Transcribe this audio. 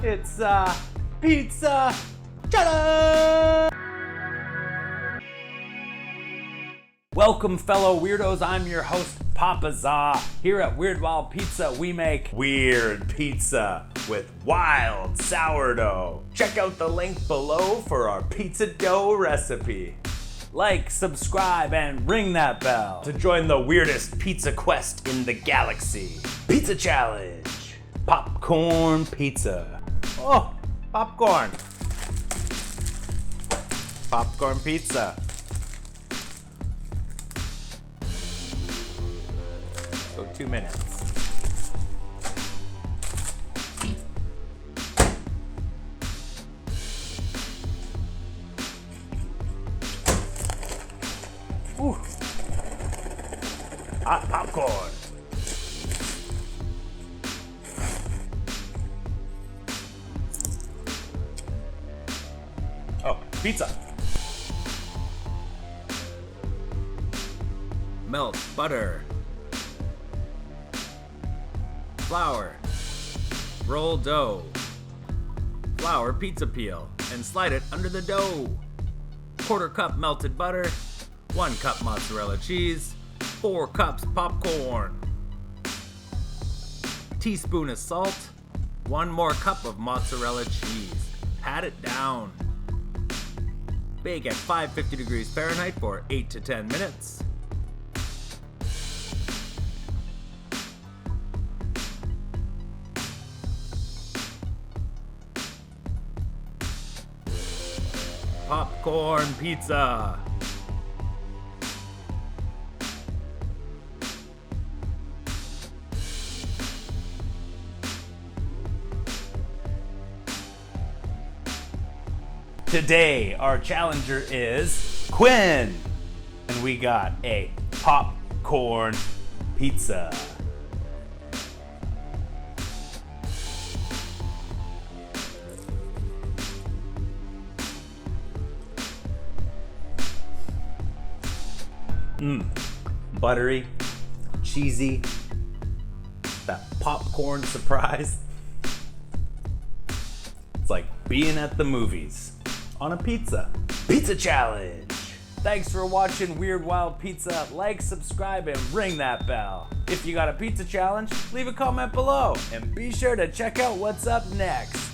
It's pizza challenge! Welcome, fellow weirdos. I'm your host, Papa Za. Here at Weird Wild Pizza, we make weird pizza with wild sourdough. Check out the link below for our pizza dough recipe. Like, subscribe, and ring that bell to join the weirdest pizza quest in the galaxy. Pizza challenge. Popcorn pizza. Oh, popcorn. Popcorn pizza. So 2 minutes. Ooh. Hot popcorn. Oh, pizza. Melt butter. Flour. Roll dough. Flour pizza peel and slide it under the dough. 1/4 cup melted butter. 1 cup mozzarella cheese. 4 cups popcorn. Teaspoon of salt. 1 more cup of mozzarella cheese. Pat it down. Bake at 550 degrees Fahrenheit for 8 to 10 minutes. Popcorn pizza. Today, our challenger is QUINN, and we got a popcorn pizza. Buttery, cheesy, that popcorn surprise. It's like being at the movies on a pizza. Pizza challenge. Thanks for watching Weird Wild Pizza. Like, subscribe, and ring that bell. If you got a pizza challenge, leave a comment below, and be sure to check out what's up next.